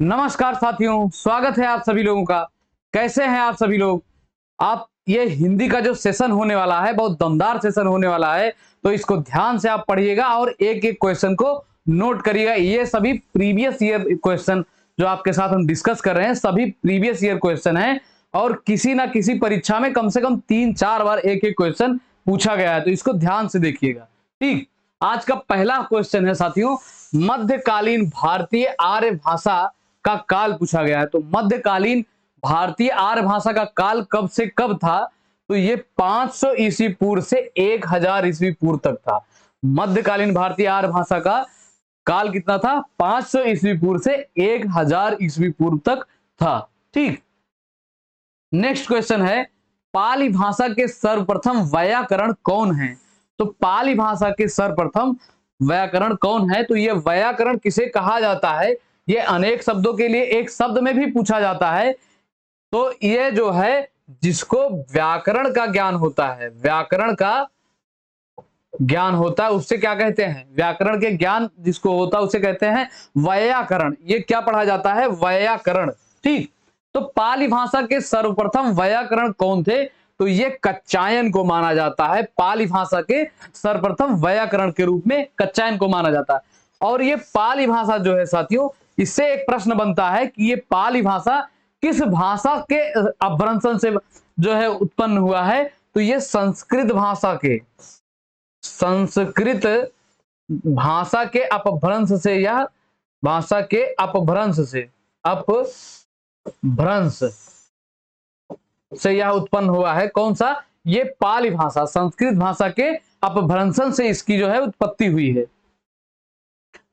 नमस्कार साथियों, स्वागत है आप सभी लोगों का। कैसे हैं आप सभी लोग? आप ये हिंदी का जो सेशन होने वाला है बहुत दमदार सेशन होने वाला है, तो इसको ध्यान से आप पढ़िएगा और एक एक क्वेश्चन को नोट करिएगा। ये सभी प्रीवियस ईयर क्वेश्चन जो आपके साथ हम डिस्कस कर रहे हैं, सभी प्रीवियस ईयर क्वेश्चन हैं और किसी ना किसी परीक्षा में कम से कम 3-4 बार एक एक क्वेश्चन पूछा गया है, तो इसको ध्यान से देखिएगा। ठीक, आज का पहला क्वेश्चन है साथियों, मध्यकालीन भारतीय आर्य भाषा का काल पूछा गया है। तो मध्यकालीन भारतीय आर्य भाषा का काल कब से कब था? तो ये 500 ईस्वी पूर्व से 1000 ईस्वी पूर्व तक था। मध्यकालीन भारतीय आर्य भाषा का काल कितना था? 500 ईस्वी पूर्व से 1000 ईस्वी पूर्व तक था। ठीक, नेक्स्ट क्वेश्चन है, पाली भाषा के सर्वप्रथम व्याकरण कौन है? तो पाली भाषा के सर्वप्रथम व्याकरण कौन है? तो ये व्याकरण किसे कहा जाता है? ये अनेक शब्दों के लिए एक शब्द में भी पूछा जाता है। तो ये जो है जिसको व्याकरण का ज्ञान होता है, व्याकरण का ज्ञान होता है, उससे क्या कहते हैं? व्याकरण के ज्ञान जिसको होता है उसे कहते हैं व्याकरण। ये क्या पढ़ा जाता है? व्याकरण। ठीक, तो पाली भाषा के सर्वप्रथम व्याकरण कौन थे? तो ये कच्चायन को माना जाता है। पाली भाषा के सर्वप्रथम व्याकरण के रूप में कच्चायन को माना जाता है। और ये पाली भाषा जो है साथियों, इससे एक प्रश्न बनता है कि ये पाली भाषा किस भाषा के अपभ्रंशन से जो है उत्पन्न हुआ है? तो ये संस्कृत भाषा भाषा के अपभ्रंश से, यह भाषा के अपभ्रंश से यह उत्पन्न हुआ है। कौन सा? ये पाली भाषा, संस्कृत भाषा के अपभ्रंशन से इसकी जो है उत्पत्ति हुई है।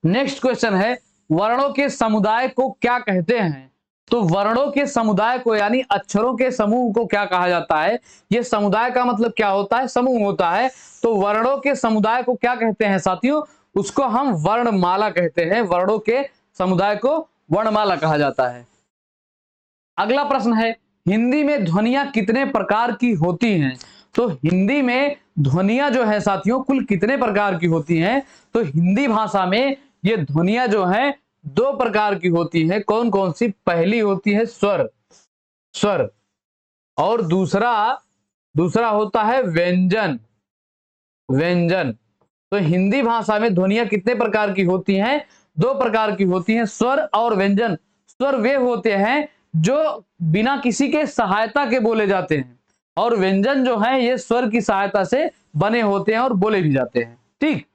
नेक्स्ट क्वेश्चन है, वर्णों के समुदाय को क्या कहते हैं? तो वर्णों के समुदाय को यानी अक्षरों के समूह को क्या कहा जाता है? ये समुदाय का मतलब क्या होता है? समूह होता है। तो वर्णों के समुदाय को क्या कहते हैं साथियों? उसको हम वर्णमाला कहते हैं। वर्णों के समुदाय को वर्णमाला कहा जाता है। अगला प्रश्न है, हिंदी में ध्वनियां कितने प्रकार की होती हैं? तो हिंदी में ध्वनियां जो है साथियों कुल कितने प्रकार की होती हैं? तो हिंदी भाषा में ये ध्वनियां जो हैं 2 प्रकार की होती हैं। कौन कौन सी? पहली होती है स्वर और दूसरा होता है व्यंजन। तो हिंदी भाषा में ध्वनियां कितने प्रकार की होती हैं? 2 प्रकार की होती हैं, स्वर और व्यंजन। स्वर वे होते हैं जो बिना किसी के सहायता के बोले जाते हैं और व्यंजन जो है ये स्वर की सहायता से बने होते हैं और बोले भी जाते हैं। ठीक,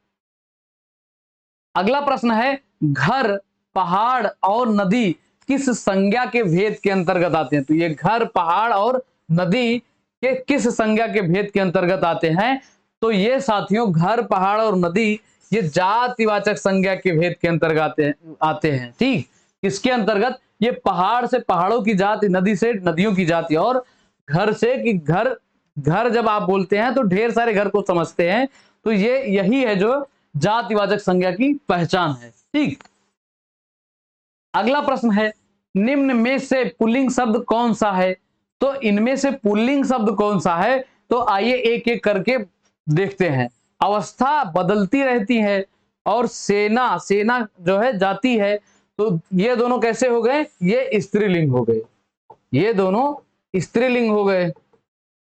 अगला प्रश्न है, घर, पहाड़ और नदी किस संज्ञा के भेद के अंतर्गत आते हैं? तो ये घर, पहाड़ और नदी के किस संज्ञा के भेद के अंतर्गत आते हैं? तो ये साथियों घर, पहाड़ और नदी ये जातिवाचक संज्ञा के भेद के अंतर्गत आते हैं। ठीक, किसके अंतर्गत? ये पहाड़ से पहाड़ों की जाति, नदी से नदियों की जाति, और घर से कि घर जब आप बोलते हैं तो ढेर सारे घर को समझते हैं। तो ये यही है जो जातिवाचक संज्ञा की पहचान है। ठीक, अगला प्रश्न है, निम्न में से पुल्लिंग शब्द कौन सा है? तो इनमें से पुल्लिंग शब्द कौन सा है? तो आइए एक एक करके देखते हैं। अवस्था बदलती रहती है और सेना जो है जाती है। तो ये दोनों कैसे हो गए? ये स्त्रीलिंग हो गए, ये दोनों स्त्रीलिंग हो गए।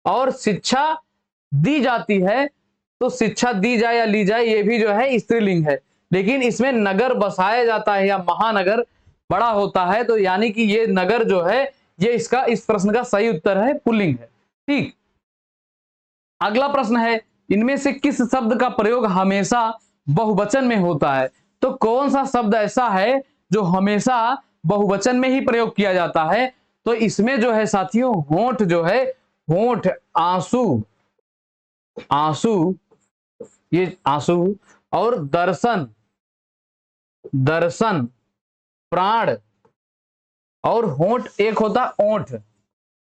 और शिक्षा दी जाती है, तो शिक्षा दी जाए या ली जाए ये भी जो है स्त्रीलिंग है। लेकिन इसमें नगर बसाया जाता है या महानगर बड़ा होता है, तो यानी कि ये नगर जो है ये इसका इस प्रश्न का सही उत्तर है, पुल्लिंग है। ठीक, अगला प्रश्न है, इनमें से किस शब्द का प्रयोग हमेशा बहुवचन में होता है? तो कौन सा शब्द ऐसा है जो हमेशा बहुवचन में ही प्रयोग किया जाता है? तो इसमें जो है साथियों होंठ जो है, होंठ, आंसू, ये आंसू और दर्शन, प्राण और होंठ, एक होता ओंठ,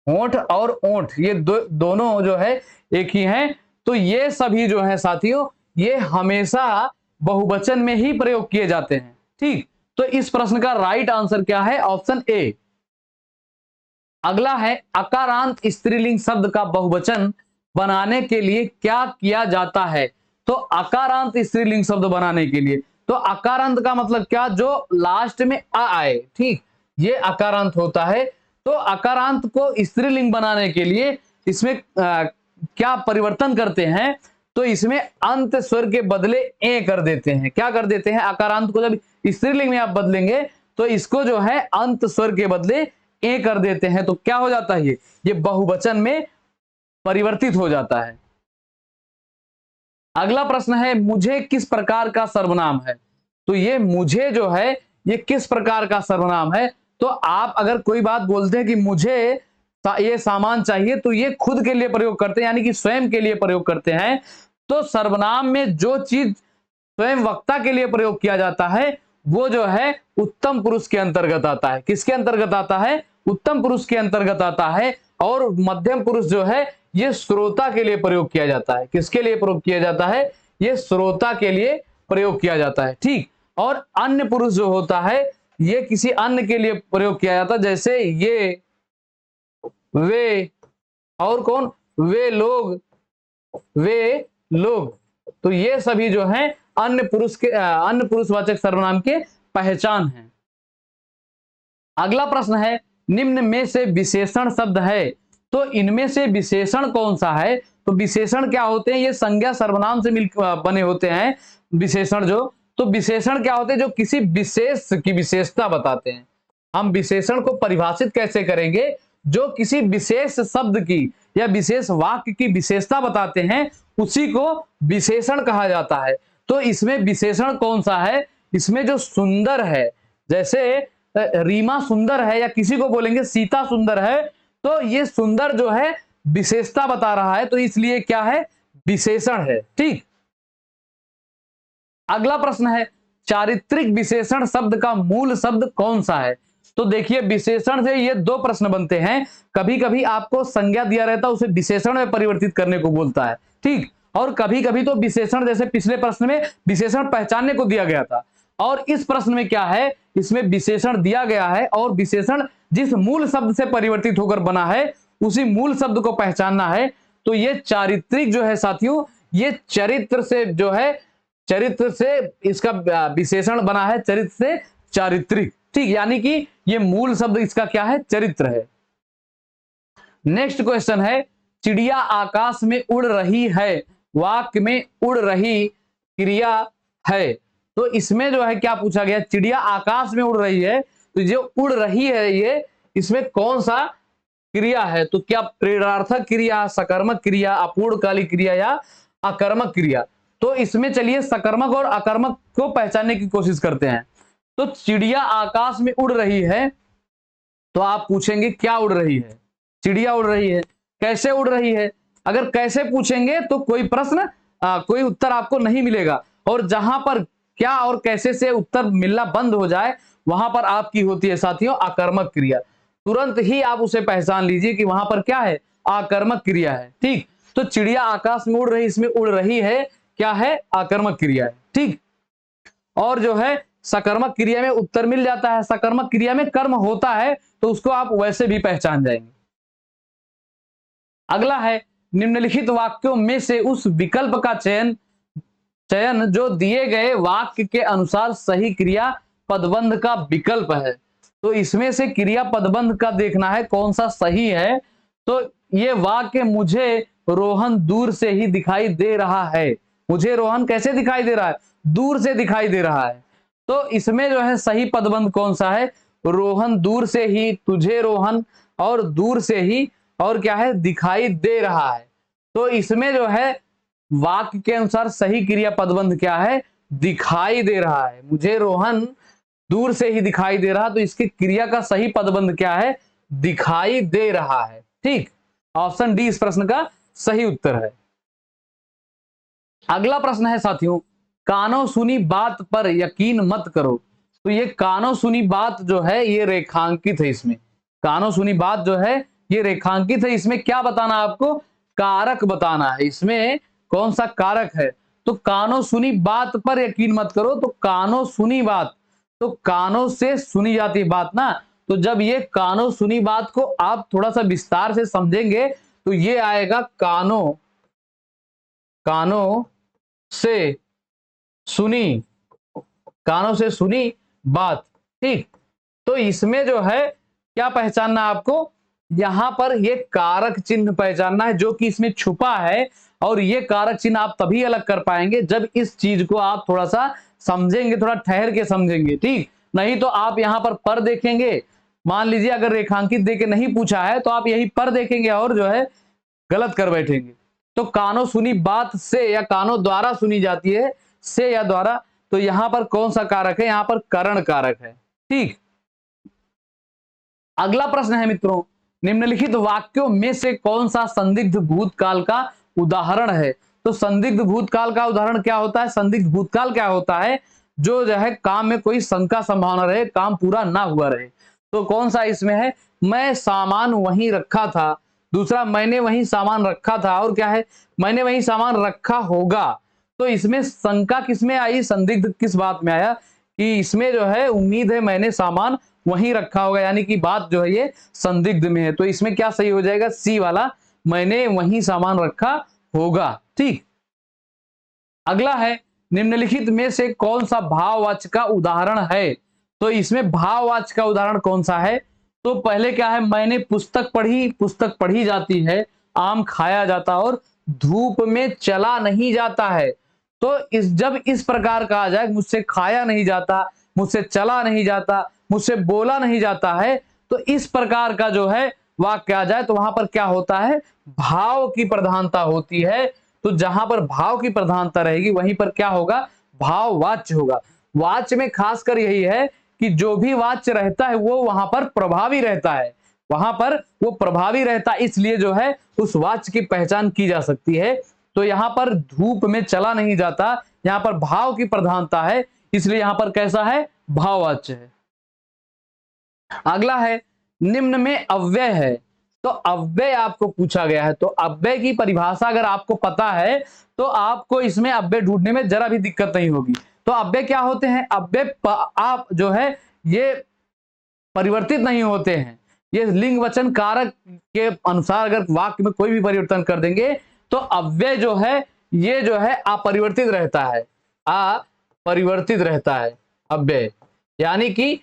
होंठ और ओंठ, ये दोनों जो है एक ही हैं। तो ये सभी जो है साथियों ये हमेशा बहुवचन में ही प्रयोग किए जाते हैं। ठीक, तो इस प्रश्न का राइट आंसर क्या है? Option A. अगला है, अकारांत स्त्रीलिंग शब्द का बहुवचन बनाने के लिए क्या किया जाता है? तो अकारांत स्त्रीलिंग शब्द बनाने के लिए, तो अकारांत का मतलब क्या? जो लास्ट में अ आए। ठीक, ये अकारांत होता है। तो अकारांत को स्त्रीलिंग बनाने के लिए इसमें क्या परिवर्तन करते हैं, तो इसमें अंत स्वर के बदले ए कर देते हैं। क्या कर देते हैं, अकारांत को जब स्त्रीलिंग में आप बदलेंगे तो इसको जो है अंत स्वर के बदले ए कर देते हैं, तो क्या हो जाता है, ये बहुवचन में परिवर्तित हो जाता है। अगला प्रश्न है, मुझे किस प्रकार का सर्वनाम है। तो ये मुझे जो है ये किस प्रकार का सर्वनाम है। तो आप अगर कोई बात बोलते हैं कि मुझे ये सामान चाहिए, तो ये खुद के लिए प्रयोग करते हैं, यानी कि स्वयं के लिए प्रयोग करते हैं। तो सर्वनाम में जो चीज स्वयं वक्ता के लिए प्रयोग किया जाता है वो जो है उत्तम पुरुष के अंतर्गत आता है। किसके अंतर्गत आता है, उत्तम पुरुष के अंतर्गत आता है। और मध्यम पुरुष जो है ये श्रोता के लिए प्रयोग किया जाता है। किसके लिए प्रयोग किया जाता है, ये श्रोता के लिए प्रयोग किया जाता है। ठीक, और अन्य पुरुष जो होता है ये किसी अन्य के लिए प्रयोग किया जाता है, जैसे ये, वे, और कौन, वे लोग, वे लोग। तो ये सभी जो हैं अन्य पुरुषवाचक सर्वनाम के पहचान है। अगला प्रश्न है, निम्न में से विशेषण शब्द है, तो इनमें से विशेषण कौन सा है। तो विशेषण क्या होते हैं, ये संज्ञा सर्वनाम से मिल बने होते हैं विशेषण जो। तो विशेषण क्या होते हैं, जो किसी विशेष की विशेषता बताते हैं। हम विशेषण को परिभाषित कैसे करेंगे, जो किसी विशेष शब्द की या विशेष वाक्य की विशेषता बताते हैं उसी को विशेषण कहा जाता है। तो इसमें विशेषण कौन सा है, इसमें जो सुंदर है, जैसे रीमा सुंदर है, या किसी को बोलेंगे सीता सुंदर है, तो ये सुंदर जो है विशेषता बता रहा है, तो इसलिए क्या है, विशेषण है। ठीक, अगला प्रश्न है, चारित्रिक विशेषण शब्द का मूल शब्द कौन सा है। तो देखिए विशेषण से ये दो प्रश्न बनते हैं। कभी कभी आपको संज्ञा दिया रहता है उसे विशेषण में परिवर्तित करने को बोलता है। ठीक, और कभी कभी तो विशेषण, जैसे पिछले प्रश्न में विशेषण पहचानने को दिया गया था, और इस प्रश्न में क्या है, इसमें विशेषण दिया गया है और विशेषण जिस मूल शब्द से परिवर्तित होकर बना है उसी मूल शब्द को पहचानना है। तो ये चारित्रिक जो है साथियों, ये चरित्र से जो है, चरित्र से इसका विशेषण बना है, चरित्र से चारित्रिक। ठीक, यानी कि ये मूल शब्द इसका क्या है, चरित्र है। नेक्स्ट क्वेश्चन है, चिड़िया आकाश में उड़ रही है, वाक्य में उड़ रही क्रिया है। तो इसमें जो है क्या पूछा गया, चिड़िया आकाश में उड़ रही है, तो जो उड़ रही है ये, इसमें कौन सा क्रिया है। तो क्या प्रेरणार्थक क्रिया, सकर्मक क्रिया, अपूर्णकालिक क्रिया या अकर्मक क्रिया। तो इसमें चलिए सकर्मक और अकर्मक को पहचानने की कोशिश करते हैं। तो चिड़िया आकाश में उड़ रही है, तो आप पूछेंगे क्या उड़ रही है, चिड़िया उड़ रही है, कैसे उड़ रही है। अगर कैसे पूछेंगे तो कोई प्रश्न कोई उत्तर आपको नहीं मिलेगा, और जहां पर क्या और कैसे से उत्तर मिलना बंद हो जाए वहां पर आपकी होती है साथियों आकर्मक क्रिया। तुरंत ही आप उसे पहचान लीजिए कि वहां पर क्या है, आकर्मक क्रिया है। ठीक, तो चिड़िया आकाश में उड़ रही, इसमें उड़ रही है क्या है, आकर्मक क्रिया है। ठीक, और जो है सकर्मक क्रिया में उत्तर मिल जाता है, सकर्मक क्रिया में कर्म होता है, तो उसको आप वैसे भी पहचान जाएंगे। अगला है, निम्नलिखित वाक्यों में से उस विकल्प का चयन जो दिए गए वाक्य के अनुसार सही क्रिया पदबंध का विकल्प है। तो इसमें से क्रिया पदबंध का देखना है कौन सा सही है। तो ये वाक्य, मुझे रोहन दूर से ही दिखाई दे रहा है, मुझे रोहन कैसे दिखाई दे रहा है, दूर से दिखाई दे रहा है। तो इसमें जो है सही पदबंध कौन सा है, रोहन दूर से ही, तुझे रोहन, और दूर से ही, और क्या है, दिखाई दे रहा है। तो इसमें जो है वाक्य के अनुसार सही क्रिया पदबंध क्या है, दिखाई दे रहा है। मुझे रोहन दूर से ही दिखाई दे रहा, तो इसकी क्रिया का सही पदबंध क्या है, दिखाई दे रहा है। ठीक, ऑप्शन डी इस प्रश्न का सही उत्तर है। अगला प्रश्न है साथियों, कानो सुनी बात पर यकीन मत करो। तो ये कानो सुनी बात जो है ये रेखांकित है। इसमें कानो सुनी बात जो है ये रेखांकित है। इसमें क्या बताना है आपको, कारक बताना है। इसमें कौन सा कारक है, तो कानो सुनी बात पर यकीन मत करो। तो कानो सुनी बात, तो कानों से सुनी जाती बात ना, तो जब ये कानों सुनी बात को आप थोड़ा सा विस्तार से समझेंगे तो ये आएगा कानों, कानों से सुनी, कानों से सुनी बात। ठीक, तो इसमें जो है क्या पहचानना आपको, यहां पर ये कारक चिन्ह पहचानना है जो कि इसमें छुपा है, और ये कारक चिन्ह आप तभी अलग कर पाएंगे जब इस चीज को आप थोड़ा सा समझेंगे, थोड़ा ठहर के समझेंगे, ठीक। नहीं तो आप यहां पर देखेंगे, मान लीजिए अगर रेखांकित देके नहीं पूछा है तो आप यही पर देखेंगे और जो है गलत कर बैठेंगे। तो कानों सुनी बात से या कानों द्वारा सुनी जाती है, से या द्वारा, तो यहां पर कौन सा कारक है, यहां पर करण कारक है, ठीक। अगला प्रश्न है मित्रों, निम्नलिखित वाक्यों में से कौन सा संदिग्ध भूतकाल का उदाहरण है। तो संदिग्ध भूतकाल का उदाहरण क्या होता है, संदिग्ध भूतकाल क्या होता है, जो है काम में कोई शंका संभावना रहे, काम पूरा ना हुआ रहे। तो कौन सा इसमें है, मैं सामान वहीं रखा था, दूसरा मैंने वहीं सामान रखा था, और क्या है, मैंने वहीं सामान रखा होगा। तो इसमें शंका किसमें आई, संदिग्ध किस बात में आया, कि इसमें जो है उम्मीद है मैंने सामान वहीं रखा होगा, यानी कि बात जो है ये संदिग्ध में है। तो इसमें क्या सही हो जाएगा, सी वाला, मैंने वहीं सामान रखा होगा, ठीक। अगला है, निम्नलिखित में से कौन सा भाववाचक का उदाहरण है। तो इसमें भाववाचक का उदाहरण कौन सा है, तो पहले क्या है, मैंने पुस्तक पढ़ी, पुस्तक पढ़ी जाती है, आम खाया जाता और धूप में चला नहीं जाता है। तो जब इस प्रकार कहा जाए, मुझसे खाया नहीं जाता, मुझसे चला नहीं जाता, मुझसे बोला नहीं जाता है, तो इस प्रकार का जो है वाक्य आ जाए तो वहां पर क्या होता है, भाव की प्रधानता होती है। तो जहां पर भाव की प्रधानता रहेगी वहीं पर क्या होगा, भाववाच्य होगा। वाच्य में खासकर यही है कि जो भी वाच्य रहता है वो वहां पर प्रभावी रहता है, वहां पर वो प्रभावी रहता है, इसलिए जो है उस वाच्य की पहचान की जा सकती है। तो यहां पर धूप में चला नहीं जाता, यहां पर भाव की प्रधानता है, इसलिए यहां पर कैसा है, भाववाच्य है। अगला है, निम्न में अव्यय है। तो अव्यय आपको पूछा गया है, तो अव्यय की परिभाषा अगर आपको पता है तो आपको इसमें अव्यय ढूंढने में जरा भी दिक्कत नहीं होगी। तो अव्यय क्या होते हैं, अव्यय आप जो है ये परिवर्तित नहीं होते हैं, ये लिंग वचन कारक के अनुसार अगर वाक्य में कोई भी परिवर्तन कर देंगे तो अव्यय जो है ये जो है अपरिवर्तित रहता है, अपरिवर्तित रहता है अव्यय, यानी कि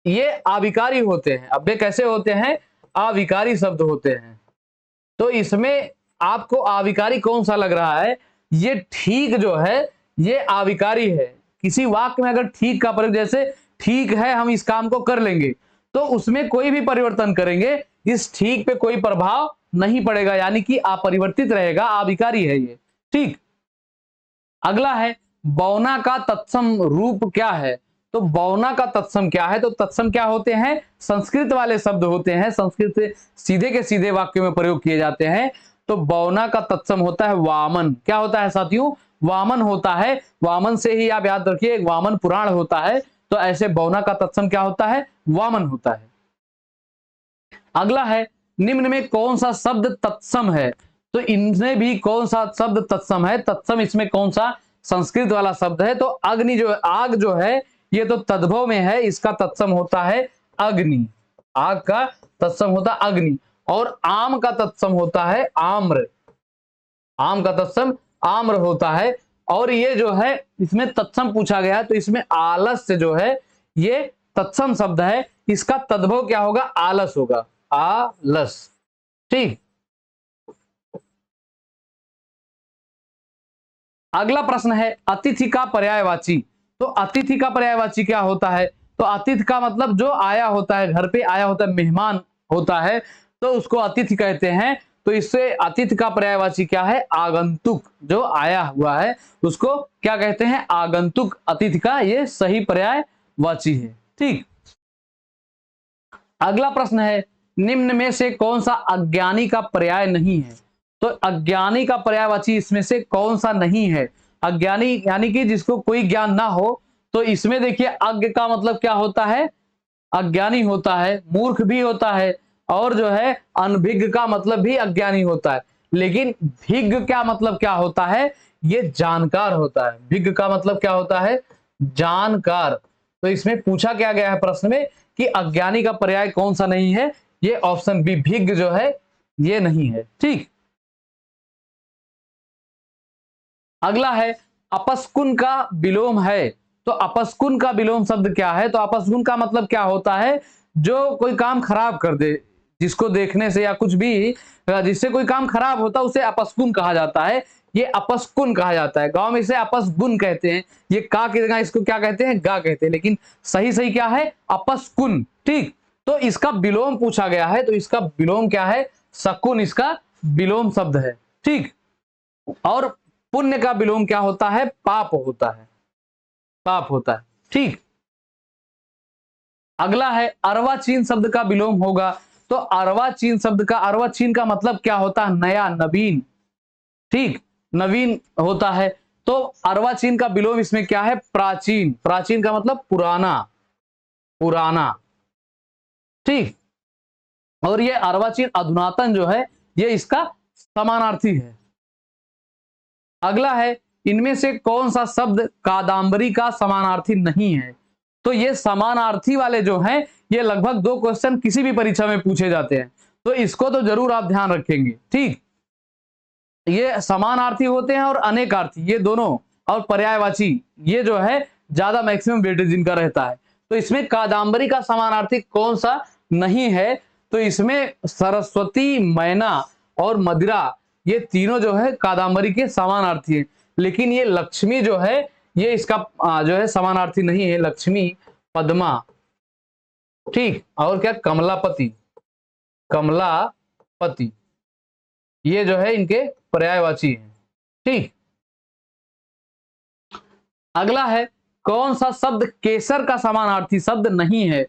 ये अविकारी होते हैं। अव्यय कैसे होते हैं, अविकारी शब्द होते हैं। तो इसमें आपको अविकारी कौन सा लग रहा है, ये ठीक जो है ये अविकारी है। किसी वाक्य में अगर ठीक का प्रयोग, जैसे ठीक है हम इस काम को कर लेंगे, तो उसमें कोई भी परिवर्तन करेंगे इस ठीक पे कोई प्रभाव नहीं पड़ेगा, यानी कि अपरिवर्तित रहेगा, अविकारी है ये, ठीक। अगला है, बौना का तत्सम रूप क्या है। तो बौना का तत्सम क्या है, तो तत्सम क्या होते हैं, संस्कृत वाले शब्द होते हैं, संस्कृत से सीधे के सीधे वाक्यों में प्रयोग किए जाते हैं। तो बौना का तत्सम होता है वामन। क्या होता है साथियों, वामन होता है। वामन से ही आप याद रखिए वामन पुराण होता है, तो ऐसे बौना का तत्सम क्या होता है, वामन होता है। अगला है, निम्न में कौन सा शब्द तत्सम है। तो इनमें भी कौन सा शब्द तत्सम है, तत्सम इसमें कौन सा संस्कृत वाला शब्द है। तो अग्नि जो है, आग जो है ये तो तद्भव में है, इसका तत्सम होता है अग्नि, आग का तत्सम होता है अग्नि। और आम का तत्सम होता है आम्र, आम का तत्सम आम्र होता है। और ये जो है इसमें तत्सम पूछा गया है, तो इसमें आलस्य जो है ये तत्सम शब्द है, इसका तद्भव क्या होगा, आलस होगा, आलस, ठीक। अगला प्रश्न है, अतिथि का पर्यायवाची। तो अतिथि का पर्यायवाची क्या होता है, तो अतिथि का मतलब जो आया होता है, घर पे आया होता है, मेहमान होता है, तो उसको अतिथि कहते हैं। तो इससे अतिथि का पर्यायवाची क्या है, आगंतुक, जो आया हुआ है उसको क्या कहते हैं, आगंतुक। अतिथि का ये सही पर्यायवाची है, ठीक। अगला प्रश्न है, निम्न में से कौन सा अज्ञानी का पर्याय नहीं है। तो अज्ञानी का पर्यायवाची इसमें से कौन सा नहीं है, अज्ञानी यानी कि जिसको कोई ज्ञान ना हो। तो इसमें देखिए अज्ञ का मतलब क्या होता है, अज्ञानी होता है, मूर्ख भी होता है, और जो है अनभिज्ञ का मतलब भी अज्ञानी होता है। लेकिन भिज्ञ क्या मतलब क्या होता है, ये जानकार होता है। भिज्ञ का मतलब क्या होता है, जानकार। तो इसमें पूछा क्या गया है प्रश्न में कि अज्ञानी का पर्याय कौन सा नहीं है, ये ऑप्शन बी भिज्ञ जो है ये नहीं है, ठीक। अगला है, अपस्कुन का विलोम है। तो अपस्कुन का विलोम शब्द क्या है? तो अपस्कुन का मतलब क्या होता है? जो कोई काम खराब कर दे, जिसको देखने से या कुछ भी जिससे कोई काम खराब होता है उसे अपस्कुन कहा जाता है। ये अपस्कुन कहा जाता है। गांव में इसे अपस्गुन कहते हैं। ये का की जगह इसको क्या कहते हैं? गा कहते हैं। लेकिन सही सही क्या है? अपस्कुन। ठीक, तो इसका विलोम पूछा गया है, तो इसका विलोम क्या है? शकुन इसका विलोम शब्द है। ठीक, और पुण्य का विलोम क्या होता है? पाप होता है। पाप होता है। ठीक, अगला है अर्वाचीन शब्द का विलोम होगा। तो अर्वाचीन शब्द का, अर्वाचीन का मतलब क्या होता है? नया, नवीन। ठीक, नवीन होता है। तो अर्वाचीन का विलोम इसमें क्या है? प्राचीन। प्राचीन का मतलब पुराना, पुराना। ठीक, और ये अर्वाचीन अधुनातन जो है ये इसका समानार्थी है। अगला है, इनमें से कौन सा शब्द कादम्बरी का समानार्थी नहीं है? तो ये समानार्थी वाले जो हैं ये लगभग 2 क्वेश्चन किसी भी परीक्षा में पूछे जाते हैं, तो इसको तो जरूर आप ध्यान रखेंगे। ठीक, ये समानार्थी होते हैं और अनेकार्थी, ये दोनों, और पर्यायवाची, ये जो है ज्यादा मैक्सिमम वेटेज इनका रहता है। तो इसमें कादम्बरी का समानार्थी कौन सा नहीं है? तो इसमें सरस्वती, मैना और मदिरा, ये तीनों जो है कादम्बरी के समानार्थी हैं। लेकिन ये लक्ष्मी जो है ये इसका जो है समानार्थी नहीं है। लक्ष्मी, पद्मा, ठीक, और क्या? कमलापति, कमलापति, ये जो है इनके पर्यायवाची हैं। ठीक, अगला है, कौन सा शब्द केसर का समानार्थी शब्द नहीं है?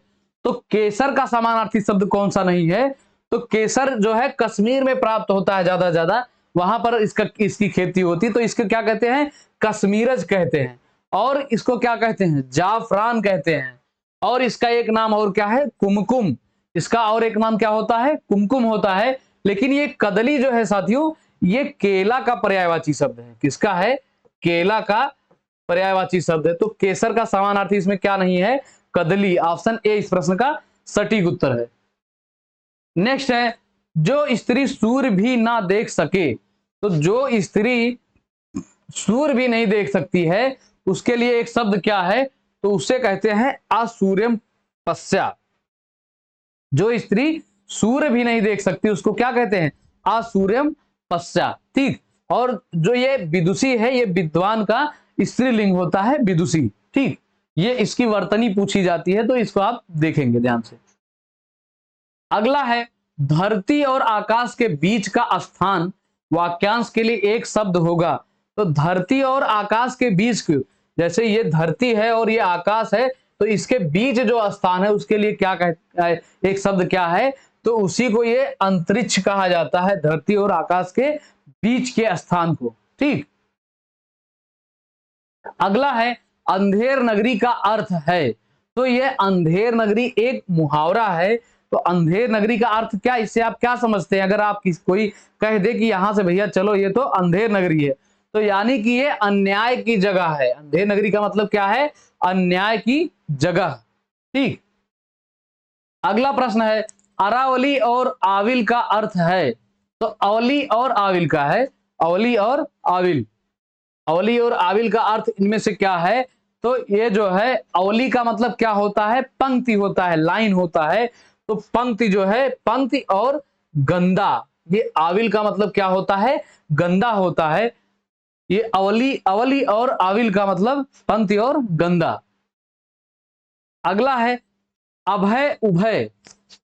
तो केसर का समानार्थी शब्द कौन सा नहीं है? तो केसर जो है कश्मीर में प्राप्त होता है ज्यादा ज्यादा, वहां पर इसकी खेती होती है, तो इसको क्या कहते हैं? कश्मीरज कहते हैं। और इसको क्या कहते हैं? जाफरान कहते हैं। और इसका एक नाम और क्या है? कुमकुम। इसका और एक नाम क्या होता है? कुमकुम होता है। लेकिन ये कदली जो है साथियों, ये केला का पर्यायवाची शब्द है। किसका है? केला का पर्यायवाची शब्द है। तो केसर का समानार्थी इसमें क्या नहीं है? कदली। ऑप्शन ए इस प्रश्न का सटीक उत्तर है। नेक्स्ट है, जो स्त्री सूर्य भी ना देख सके, तो जो स्त्री सूर्य भी नहीं देख सकती है उसके लिए एक शब्द क्या है? तो उसे कहते हैं असूर्यम पश्या। जो स्त्री सूर्य भी नहीं देख सकती उसको क्या कहते हैं? असूर्यम पश्या। ठीक, और जो ये विदुषी है ये विद्वान का स्त्रीलिंग होता है, विदुषी। ठीक, ये इसकी वर्तनी पूछी जाती है, तो इसको आप देखेंगे ध्यान से। अगला है, धरती और आकाश के बीच का स्थान वाक्यांश के लिए एक शब्द होगा। तो धरती और आकाश के बीच, जैसे ये धरती है और ये आकाश है, तो इसके बीच जो स्थान है उसके लिए क्या कहता है? एक शब्द क्या है? तो उसी को ये अंतरिक्ष कहा जाता है, धरती और आकाश के बीच के स्थान को। ठीक, अगला है, अंधेर नगरी का अर्थ है। तो ये अंधेर नगरी एक मुहावरा है। तो अंधेर नगरी का अर्थ क्या? इससे आप क्या समझते हैं? अगर आप कोई कह दे कि यहां से भैया चलो ये तो अंधेर नगरी है, तो यानी कि ये अन्याय की जगह है। अंधेर नगरी का मतलब क्या है? अन्याय की जगह। ठीक, अगला प्रश्न है, अरावली और आविल का अर्थ है। तो अवली और आविल का है, अवली और आविल। अवली और आविल का अर्थ इनमें से क्या है? तो ये जो है अवली का मतलब क्या होता है? पंक्ति होता है, लाइन होता है। तो पंक्ति जो है, पंक्ति और गंदा। ये आविल का मतलब क्या होता है? गंदा होता है। ये अवली, अवली और आविल का मतलब पंक्ति और गंदा। अगला है, अभय, उभय,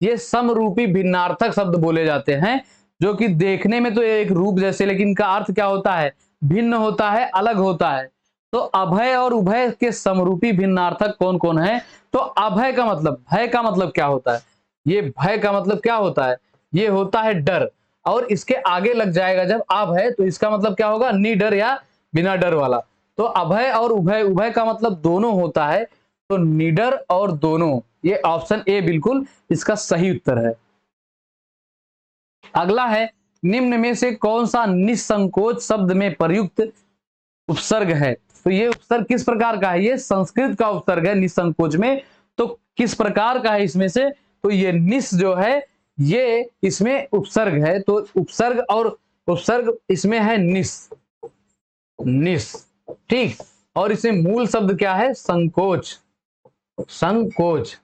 ये समरूपी भिन्नार्थक शब्द बोले जाते हैं, जो कि देखने में तो एक रूप जैसे, लेकिन इनका अर्थ क्या होता है? भिन्न होता है, अलग होता है। तो अभय और उभय के समरूपी भिन्नार्थक कौन कौन है? तो अभय का मतलब, भय का मतलब क्या होता है? ये भय का मतलब क्या होता है? ये होता है डर। और इसके आगे लग जाएगा जब अभय, तो इसका मतलब क्या होगा? निडर या बिना डर वाला। तो अभय और उभय, उभय का मतलब दोनों होता है, तो निडर और दोनों, ये ऑप्शन ए बिल्कुल इसका सही उत्तर है। अगला है, निम्न में से कौन सा निसंकोच शब्द में प्रयुक्त उपसर्ग है? तो ये उपसर्ग किस प्रकार का है? ये संस्कृत का उपसर्ग है निसंकोच में। तो किस प्रकार का है इसमें से? तो ये निस जो है ये इसमें उपसर्ग है। तो उपसर्ग और उपसर्ग इसमें है निस, निस। ठीक, और इसमें मूल शब्द क्या है? संकोच, संकोच।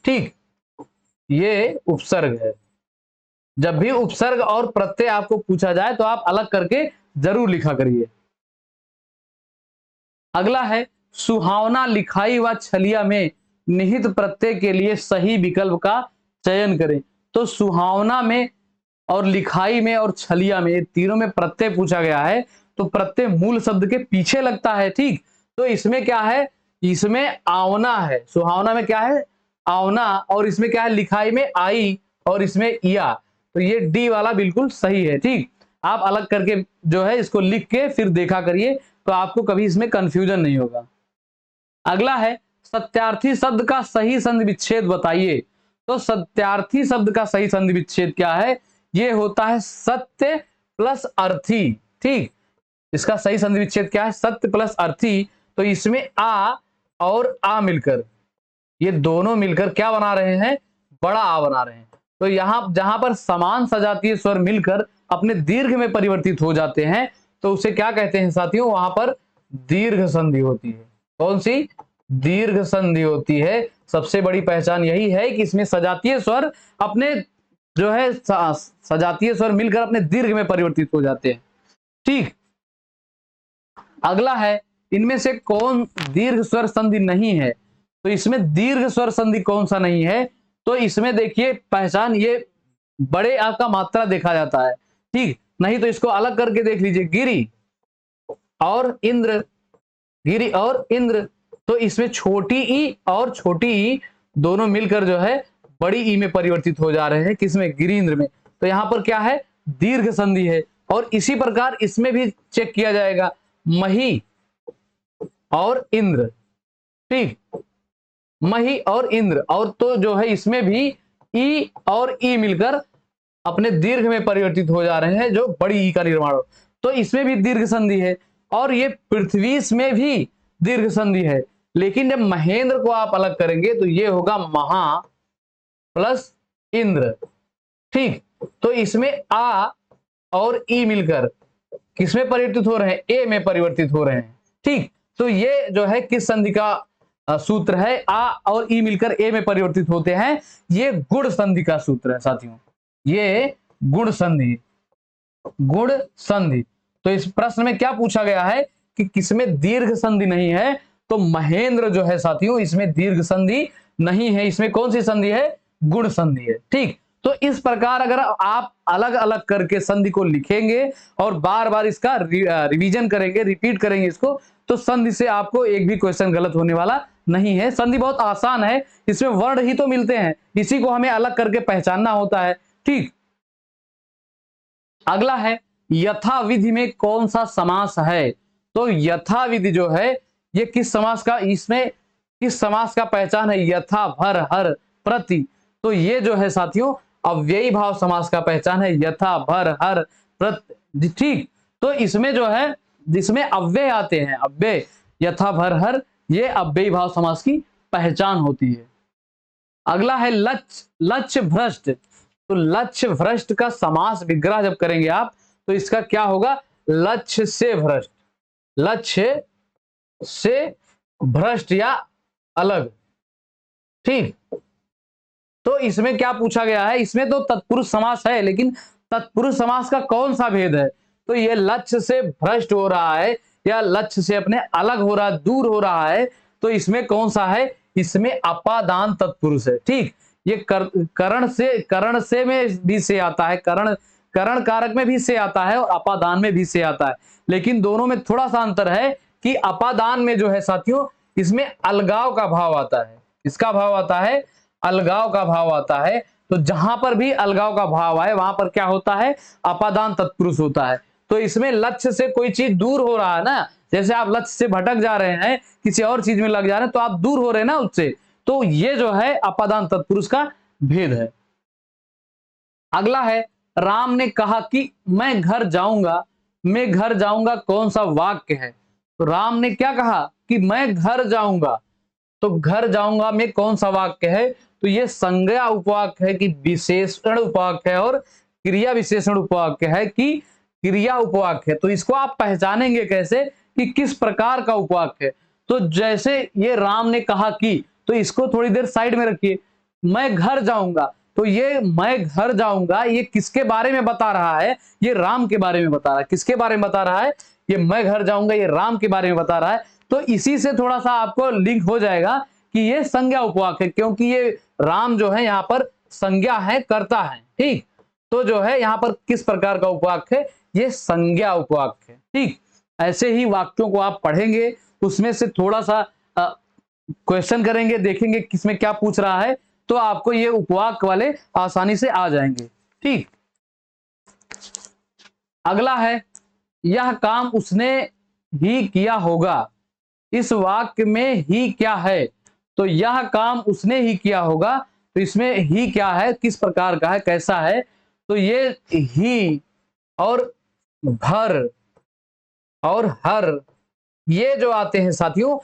ठीक, ये उपसर्ग है। जब भी उपसर्ग और प्रत्यय आपको पूछा जाए तो आप अलग करके जरूर लिखा करिए। अगला है सुहावना, लिखाई व छलिया में निहित प्रत्यय के लिए सही विकल्प का चयन करें। तो सुहावना में और लिखाई में और छलिया में, ये तीनों में प्रत्यय पूछा गया है, तो प्रत्यय मूल शब्द के पीछे लगता है। ठीक, तो इसमें क्या है? इसमें आवना है। सुहावना में क्या है? आवना। और इसमें क्या है? लिखाई में आई और इसमें इया। तो ये डी वाला बिल्कुल सही है। ठीक, आप अलग करके जो है इसको लिख के फिर देखा करिए, तो आपको कभी इसमें कंफ्यूजन नहीं होगा। अगला है सत्यार्थी शब्द का सही संधि विच्छेद बताइए। तो सत्यार्थी शब्द का सही संधि विच्छेद क्या है? ये होता है सत्य प्लस अर्थी। ठीक, इसका सही संधि विच्छेद क्या है? सत्य प्लस अर्थी। तो इसमें आ और आ मिलकर, ये दोनों मिलकर क्या बना रहे हैं? बड़ा आ बना रहे हैं। तो यहां जहां पर समान सजातीय स्वर मिलकर अपने दीर्घ में परिवर्तित हो जाते हैं तो उसे क्या कहते हैं साथियों? वहां पर दीर्घ संधि होती है। कौन सी? दीर्घ संधि होती है। सबसे बड़ी पहचान यही है कि इसमें सजातीय स्वर अपने जो है सजातीय स्वर मिलकर अपने दीर्घ में परिवर्तित हो जाते हैं। ठीक, अगला है इनमें से कौन दीर्घ स्वर संधि नहीं है? तो इसमें दीर्घ स्वर संधि कौन सा नहीं है? तो इसमें देखिए पहचान, ये बड़े आ का मात्रा देखा जाता है। ठीक, नहीं तो इसको अलग करके देख लीजिए, गिरी और इंद्र, गिरी और इंद्र। तो इसमें छोटी ई और छोटी ई दोनों मिलकर जो है बड़ी ई में परिवर्तित हो जा रहे हैं। किसमें? गिरीन्द्र में। तो यहां पर क्या है? दीर्घ संधि है। और इसी प्रकार इसमें भी चेक किया जाएगा, मही और इंद्र। ठीक, मही और इंद्र, और तो जो है इसमें भी ई और ई मिलकर अपने दीर्घ में परिवर्तित हो जा रहे हैं, जो बड़ी ई का निर्माण हो। तो इसमें भी दीर्घ संधि है। और ये पृथ्वी में भी दीर्घ संधि है। लेकिन जब महेंद्र को आप अलग करेंगे तो ये होगा महा प्लस इंद्र। ठीक, तो इसमें आ और ई मिलकर किसमें परिवर्तित हो रहे हैं? ए में परिवर्तित हो रहे हैं। ठीक, तो ये जो है किस संधि का सूत्र है? आ और ई मिलकर ए में परिवर्तित होते हैं। ये गुण संधि का सूत्र है साथियों, ये गुण संधि, गुण संधि। तो इस प्रश्न में क्या पूछा गया है कि किसमें दीर्घ संधि नहीं है? तो महेंद्र जो है साथियों, इसमें दीर्घ संधि नहीं है। इसमें कौन सी संधि है? गुण संधि है। ठीक, तो इस प्रकार अगर आप अलग अलग करके संधि को लिखेंगे और बार बार इसका रिवीजन करेंगे, रिपीट करेंगे इसको, तो संधि से आपको एक भी क्वेश्चन गलत होने वाला नहीं है। संधि बहुत आसान है, इसमें वर्ण ही तो मिलते हैं, इसी को हमें अलग करके पहचानना होता है। ठीक, अगला है यथाविधि में कौन सा समास है? तो यथाविधि जो है ये किस समास का, इसमें किस समास का पहचान है? यथा, भर, हर, प्रति। तो ये जो है साथियों अव्ययी भाव समास का पहचान है, यथा, भर, हर, प्रति। ठीक, तो इसमें जो है जिसमें अव्यय आते हैं, अव्यय, यथा, भर, हर, ये अव्ययी भाव समास की पहचान होती है। अगला है लक्ष्य, लक्ष्य भ्रष्ट। तो लक्ष्य भ्रष्ट का समास विग्रह जब करेंगे आप तो इसका क्या होगा? लक्ष्य से भ्रष्ट, लक्ष्य से भ्रष्ट या अलग। ठीक, तो इसमें क्या पूछा गया है? इसमें तो तत्पुरुष समास है, लेकिन तत्पुरुष समास का कौन सा भेद है? तो ये लक्ष्य से भ्रष्ट हो रहा है या लक्ष्य से अपने अलग हो रहा है, दूर हो रहा है, तो इसमें कौन सा है? इसमें अपादान तत्पुरुष है। ठीक, ये करण से में भी से आता है, करण कारक में भी से आता है और अपादान में भी से आता है। लेकिन दोनों में थोड़ा सा अंतर है कि अपादान में जो है साथियों इसमें अलगाव का भाव आता है। इसका भाव आता है, अलगाव का भाव आता है। तो जहां पर भी अलगाव का भाव आए वहां पर क्या होता है? अपादान तत्पुरुष होता है। तो इसमें लक्ष्य से कोई चीज दूर हो रहा है ना, जैसे आप लक्ष्य से भटक जा रहे हैं, किसी और चीज में लग जा रहे हैं, तो आप दूर हो रहे हैं ना उससे, तो ये जो है अपादान तत्पुरुष का भेद है। अगला है राम ने कहा कि मैं घर जाऊंगा। मैं घर जाऊंगा कौन सा वाक्य है? तो राम ने क्या कहा कि मैं घर जाऊंगा, तो घर जाऊंगा में कौन सा वाक्य है? तो ये संज्ञा उपवाक्य है कि विशेषण उपवाक्य है, और क्रिया विशेषण उपवाक्य है कि क्रिया उपवाक्य है। तो इसको आप पहचानेंगे कैसे कि किस प्रकार का उपवाक्य है। तो जैसे ये राम ने कहा कि, तो इसको थोड़ी देर साइड में रखिए। मैं घर जाऊंगा, तो ये मैं घर जाऊंगा ये किसके बारे में बता रहा है? ये राम के बारे में बता रहा है। किसके बारे में बता रहा है? ये मैं घर जाऊंगा ये राम के बारे में बता रहा है। तो इसी से थोड़ा सा आपको लिंक हो जाएगा कि ये संज्ञा उपवाक्य है, क्योंकि ये राम जो है यहाँ पर संज्ञा है, कर्ता है। ठीक, तो जो है यहाँ पर किस प्रकार का उपवाक्य है? ये संज्ञा उपवाक्य है। ठीक, ऐसे ही वाक्यों को आप पढ़ेंगे, उसमें से थोड़ा सा क्वेश्चन करेंगे, देखेंगे किसमें क्या पूछ रहा है, तो आपको ये उपवाक्य वाले आसानी से आ जाएंगे। ठीक, अगला है, यह काम उसने ही किया होगा। इस वाक्य में ही क्या है? तो यह काम उसने ही किया होगा, तो इसमें ही क्या है, किस प्रकार का है, कैसा है? तो ये ही और घर और हर, ये जो आते हैं साथियों,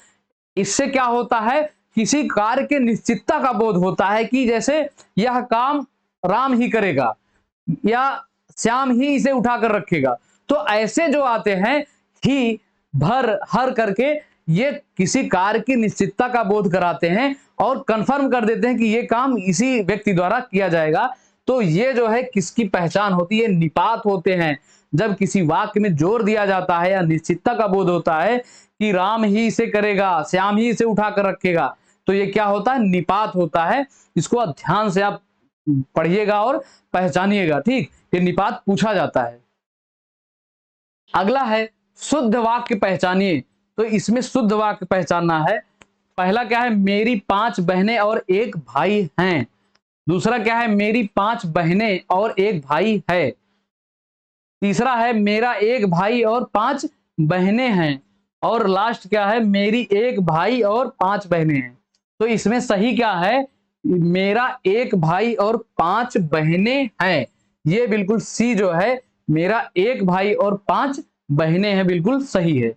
इससे क्या होता है? किसी कार्य के निश्चितता का बोध होता है कि जैसे यह काम राम ही करेगा या श्याम ही इसे उठाकर रखेगा। तो ऐसे जो आते हैं ही, भर, हर करके, ये किसी कार्य की निश्चितता का बोध कराते हैं और कंफर्म कर देते हैं कि ये काम इसी व्यक्ति द्वारा किया जाएगा। तो ये जो है किसकी पहचान होती है? निपात होते हैं। जब किसी वाक्य में जोर दिया जाता है या निश्चितता का बोध होता है कि राम ही इसे करेगा, श्याम ही इसे उठाकर रखेगा, तो ये क्या होता है? निपात होता है। इसको ध्यान से आप पढ़िएगा और पहचानिएगा। ठीक, ये निपात पूछा जाता है। अगला है, शुद्ध वाक्य पहचानिए। तो इसमें शुद्ध वाक्य पहचानना है। पहला क्या है? मेरी 5 बहनें और 1 भाई हैं। दूसरा क्या है? मेरी 5 बहनें और 1 भाई है। तीसरा है, मेरा 1 भाई और 5 बहनें हैं। और लास्ट क्या है? मेरी 1 भाई और 5 बहनें हैं। तो इसमें सही क्या है? मेरा 1 भाई और 5 बहनें हैं। ये बिल्कुल सी जो है, मेरा 1 भाई और 5 बहनें हैं, बिल्कुल सही है।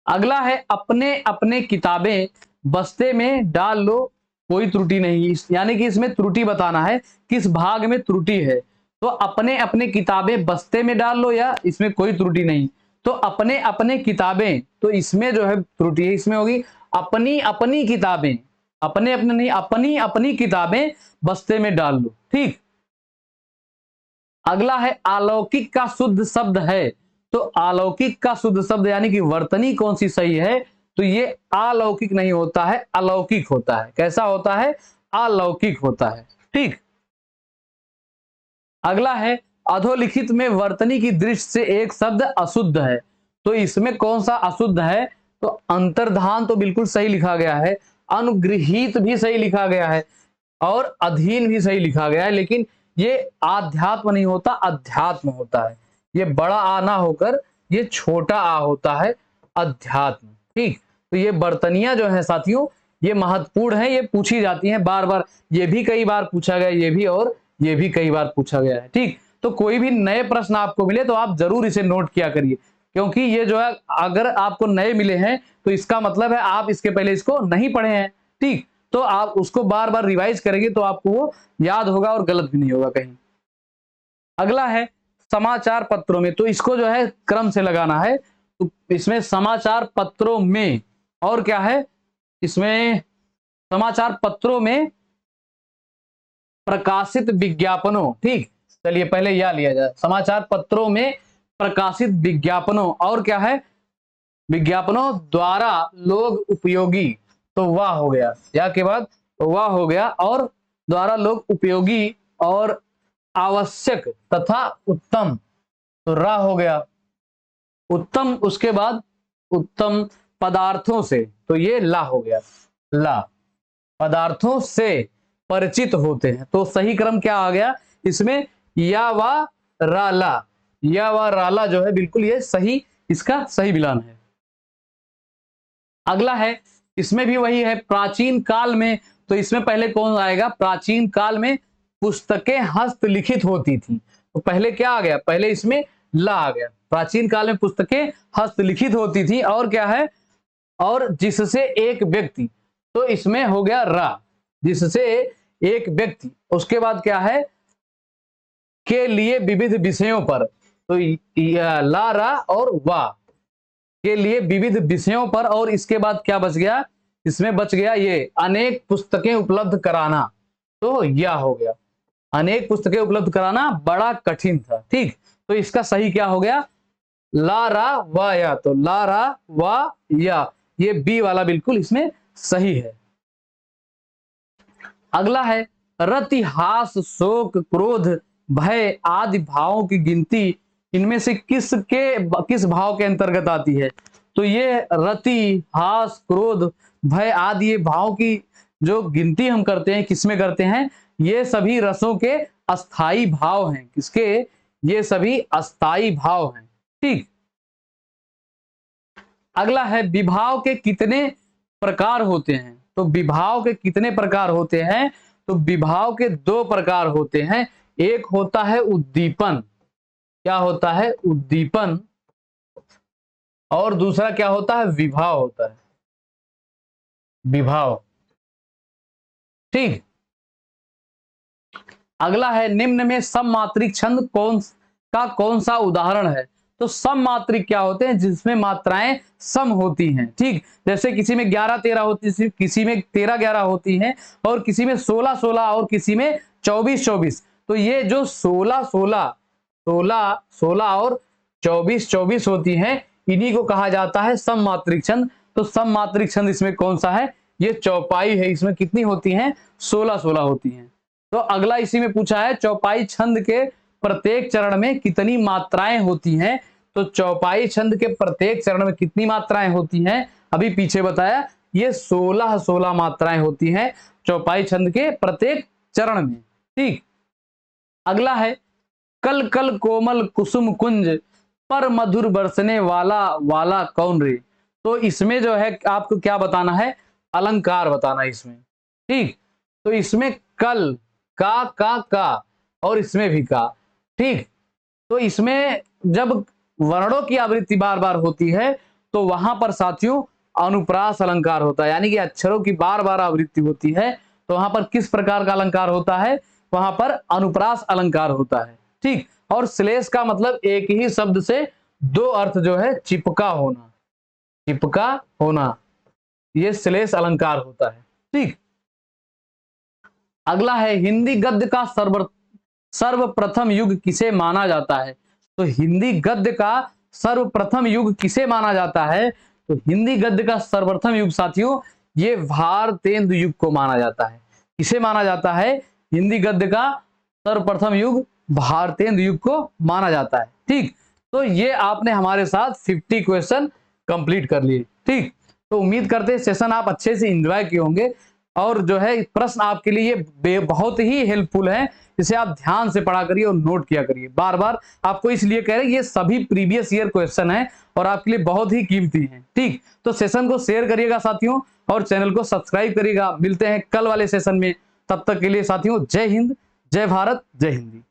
अगला है, अपने अपने किताबें बस्ते में डाल लो, कोई त्रुटि नहीं। यानी कि इसमें त्रुटि बताना है, किस भाग में त्रुटि है। तो अपने अपने किताबें बस्ते में डाल लो, या इसमें कोई त्रुटि नहीं। तो अपने अपने किताबें, तो इसमें जो है त्रुटि है, इसमें होगी अपनी अपनी किताबें। अपने अपने नहीं, अपनी अपनी किताबें बस्ते में डाल लो। ठीक, अगला है, अलौकिक का शुद्ध शब्द है। तो अलौकिक का शुद्ध शब्द यानी कि वर्तनी कौन सी सही है? तो ये अलौकिक नहीं होता है, अलौकिक होता है। कैसा होता है? अलौकिक होता है। ठीक, अगला है, अधोलिखित में वर्तनी की दृष्टि से एक शब्द अशुद्ध है। तो इसमें कौन सा अशुद्ध है? तो अंतर्धान तो बिल्कुल सही लिखा गया है, अनुगृहीत भी सही लिखा गया है और अधीन भी सही लिखा गया है, लेकिन ये आध्यात्म नहीं होता, अध्यात्म होता है। ये बड़ा आ ना होकर ये छोटा आ होता है, अध्यात्म। ठीक, तो ये बर्तनियां जो है साथियों, ये महत्वपूर्ण है, ये पूछी जाती हैं बार बार। ये भी कई बार पूछा गया, ये भी, और ये भी कई बार पूछा गया है। ठीक, तो कोई भी नए प्रश्न आपको मिले तो आप जरूर इसे नोट किया करिए, क्योंकि ये जो है अगर आपको नए मिले हैं तो इसका मतलब है आप इसके पहले इसको नहीं पढ़े हैं। ठीक, तो आप उसको बार बार रिवाइज करेंगे तो आपको वो याद होगा और गलत भी नहीं होगा कहीं। अगला है, समाचार पत्रों में। तो इसको जो है क्रम से लगाना है। तो इसमें समाचार पत्रों में, और क्या है इसमें? समाचार पत्रों में प्रकाशित विज्ञापनों। ठीक, चलिए पहले यह लिया जाए, समाचार पत्रों में प्रकाशित विज्ञापनों, और क्या है? विज्ञापनों द्वारा लोग उपयोगी। तो वाह हो गया, या के बाद वाह हो गया, और द्वारा लोग उपयोगी और आवश्यक तथा उत्तम। तो रा हो गया उत्तम, उसके बाद उत्तम पदार्थों से, तो ये ला हो गया, ला, पदार्थों से परिचित होते हैं। तो सही क्रम क्या आ गया इसमें? या व राला, या व राला जो है बिल्कुल ये सही, इसका सही विलान है। अगला है, इसमें भी वही है, प्राचीन काल में। तो इसमें पहले कौन आएगा? प्राचीन काल में पुस्तकें हस्तलिखित होती थी। तो पहले क्या आ गया? पहले इसमें ला आ गया। प्राचीन काल में पुस्तकें हस्तलिखित होती थी, और क्या है? और जिससे एक व्यक्ति, तो इसमें हो गया रा, जिससे एक व्यक्ति। उसके बाद क्या है? के लिए विविध विषयों पर। तो ला, रा और वा, के लिए विविध विषयों पर, और इसके बाद क्या बच गया, इसमें बच गया ये अनेक पुस्तकें उपलब्ध कराना। तो यह हो गया, अनेक पुस्तकें उपलब्ध कराना बड़ा कठिन था। ठीक, तो इसका सही क्या हो गया, ला रा वा या। तो ला रा वा या, ये बी वाला बिल्कुल इसमें सही है। अगला है रति, हास, शोक, क्रोध, भय आदि भावों की गिनती इनमें से किस भाव के अंतर्गत आती है। तो ये रति, हास, क्रोध, भय आदि ये भाव की जो गिनती हम करते हैं किसमें करते हैं, ये सभी रसों के अस्थाई भाव हैं। किसके, ये सभी अस्थाई भाव हैं। ठीक, अगला है विभाव के कितने प्रकार होते हैं। तो विभाव के कितने प्रकार होते हैं, तो विभाव के दो प्रकार होते हैं। एक होता है उद्दीपन, क्या होता है, उद्दीपन, और दूसरा क्या होता है, विभाव होता है, विभाव। ठीक, अगला है निम्न में सममात्रिक छंद कौन सा उदाहरण है। तो सममात्रिक क्या होते हैं, जिसमें मात्राएं सम होती हैं। ठीक, जैसे किसी में 11-13 होती है, किसी में 13-11 होती हैं, और किसी में 16-16 और किसी में 24-24। तो ये जो 16-16 और 24-24 होती हैं, इन्हीं को कहा जाता है सममात्रिक छंद। तो सममात्रिक छंद इसमें कौन सा है, ये चौपाई है। इसमें कितनी होती हैं, 16-16 होती हैं। तो अगला इसी में पूछा है चौपाई छंद के प्रत्येक चरण में कितनी मात्राएं होती हैं। तो चौपाई छंद के प्रत्येक चरण में कितनी मात्राएं होती हैं, अभी पीछे बताया, ये 16-16 मात्राएं होती हैं चौपाई छंद के प्रत्येक चरण में। ठीक, अगला है कल कल कोमल कुसुम कुंज पर मधुर बरसने वाला वाला कौन रे। तो इसमें जो है आपको क्या बताना है, अलंकार बताना है इसमें। ठीक, तो इसमें कल का और इसमें भी का। ठीक, तो इसमें जब वर्णों की आवृत्ति बार बार होती है तो वहां पर साथियों अनुप्रास अलंकार होता है, यानी कि अक्षरों की बार बार आवृत्ति होती है तो वहां पर किस प्रकार का अलंकार होता है, वहां पर अनुप्रास अलंकार होता है। ठीक, और श्लेष का मतलब एक ही शब्द से दो अर्थ जो है चिपका होना, चिपका होना, ये श्लेष अलंकार होता है। ठीक, अगला है हिंदी गद्य का सर्वप्रथम युग किसे माना जाता है। तो हिंदी गद्य का सर्वप्रथम युग किसे माना जाता है, तो हिंदी गद्य का सर्वप्रथम युग साथियों ये भारतेंदु युग को माना जाता है। किसे माना जाता है, हिंदी गद्य का सर्वप्रथम युग भारतेंदु युग को माना जाता है। ठीक, तो ये आपने हमारे साथ 50 क्वेश्चन कंप्लीट कर लिए। ठीक, तो उम्मीद करते हैं सेशन आप अच्छे से एंजॉय किए होंगे, और जो है प्रश्न आपके लिए बहुत ही हेल्पफुल है, इसे आप ध्यान से पढ़ा करिए और नोट किया करिए। बार बार आपको इसलिए कह रहे हैं, ये सभी प्रीवियस ईयर क्वेश्चन है और आपके लिए बहुत ही कीमती हैं। ठीक, तो सेशन को शेयर करिएगा साथियों, और चैनल को सब्सक्राइब करिएगा। मिलते हैं कल वाले सेशन में, तब तक के लिए साथियों जय हिंद, जय भारत, जय हिंदी।